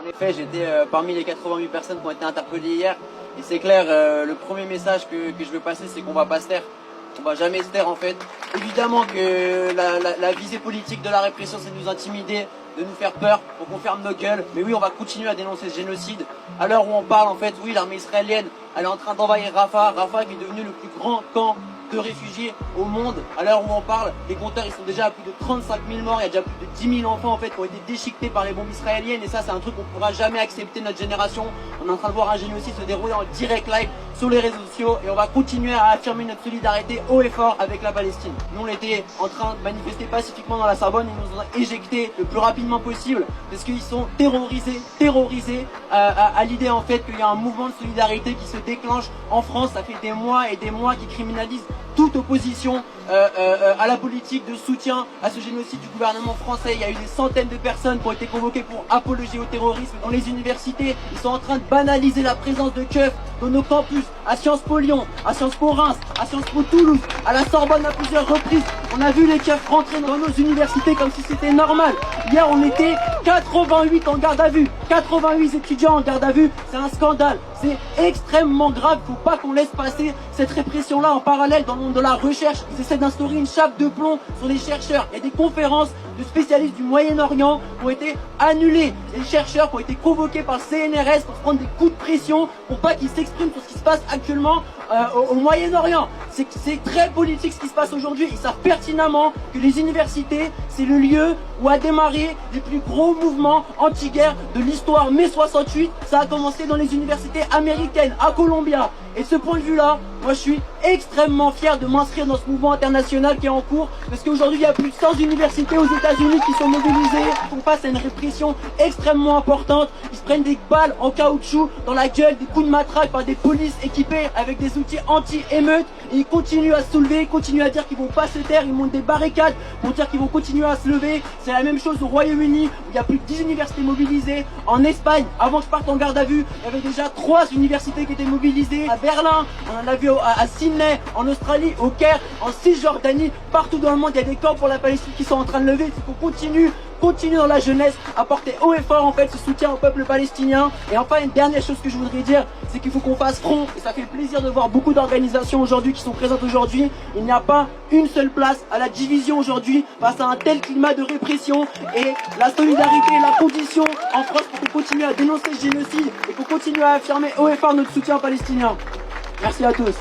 En effet, j'étais parmi les 88 personnes qui ont été interpellées hier. Et c'est clair, le premier message que je veux passer, c'est qu'on va pas se taire. On va jamais se taire en fait. Évidemment que la visée politique de la répression, c'est de nous intimider, de nous faire peur pour qu'on ferme nos gueules. Mais oui, on va continuer à dénoncer ce génocide. À l'heure où on parle, en fait, oui, l'armée israélienne, elle est en train d'envahir Rafah. Rafah qui est devenu le plus grand camp de réfugiés au monde. À l'heure où on parle, les compteurs ils sont déjà à plus de 35 000 morts, il y a déjà plus de 10 000 enfants en fait qui ont été déchiquetés par les bombes israéliennes et ça c'est un truc qu'on ne pourra jamais accepter notre génération. On est en train de voir un génocide se dérouler en direct live sur les réseaux sociaux et on va continuer à affirmer notre solidarité haut et fort avec la Palestine. Nous on était en train de manifester pacifiquement dans la Sorbonne, ils nous ont éjectés le plus rapidement possible parce qu'ils sont terrorisés à l'idée en fait qu'il y a un mouvement de solidarité qui se déclenche en France. Ça fait des mois et des mois qui criminalisent toute opposition à la politique de soutien à ce génocide du gouvernement français. Il y a eu des centaines de personnes qui ont été convoquées pour apologie au terrorisme dans les universités. Ils sont en train de banaliser la présence de keufs dans nos campus, à Sciences Po Lyon, à Sciences Po Reims, à Sciences Po Toulouse, à la Sorbonne à plusieurs reprises. On a vu les keufs rentrer dans nos universités comme si c'était normal. Hier on était 88 en garde à vue, 88 étudiants en garde à vue, c'est un scandale. C'est extrêmement grave, faut pas qu'on laisse passer cette répression-là en parallèle dans le monde de la recherche. Ils essaient d'instaurer une chape de plomb sur les chercheurs. Il y a des conférences de spécialistes du Moyen-Orient qui ont été annulées. Les chercheurs qui ont été convoqués par le CNRS pour se prendre des coups de pression pour pas qu'ils s'expriment sur ce qui se passe actuellement au Moyen-Orient. C'est très politique ce qui se passe aujourd'hui. Ils savent pertinemment que les universités, c'est le lieu où a démarré les plus gros mouvements anti-guerre de l'histoire. Mai 68, ça a commencé dans les universités américaines, à Columbia. Et de ce point de vue-là, moi je suis extrêmement fier de m'inscrire dans ce mouvement international qui est en cours. Parce qu'aujourd'hui, il y a plus de 100 universités aux États-Unis qui sont mobilisées. On passe à une répression extrêmement importante. Ils se prennent des balles en caoutchouc dans la gueule, des coups de matraque par des polices équipées avec des outils anti-émeutes. Et ils continuent à se soulever, ils continuent à dire qu'ils vont pas se taire, ils montent des barricades pour dire qu'ils vont continuer à se lever. C'est la même chose au Royaume-Uni où il y a plus de 10 universités mobilisées. En Espagne, avant que je parte en garde à vue, il y avait déjà 3 universités qui étaient mobilisées. À Berlin, on en a vu à Sydney, en Australie, au Caire, en Cisjordanie, partout dans le monde, il y a des camps pour la Palestine qui sont en train de lever. Il faut qu'on continue dans la jeunesse à porter haut et fort en fait ce soutien au peuple palestinien. Et enfin une dernière chose que je voudrais dire, c'est qu'il faut qu'on fasse front et ça fait plaisir de voir beaucoup d'organisations aujourd'hui qui sont présentes aujourd'hui. Il n'y a pas une seule place à la division aujourd'hui face à un tel climat de répression et la solidarité est la condition en France pour qu'on continue à dénoncer ce génocide et pour continuer à affirmer haut et fort notre soutien aux Palestiniens. Merci à tous.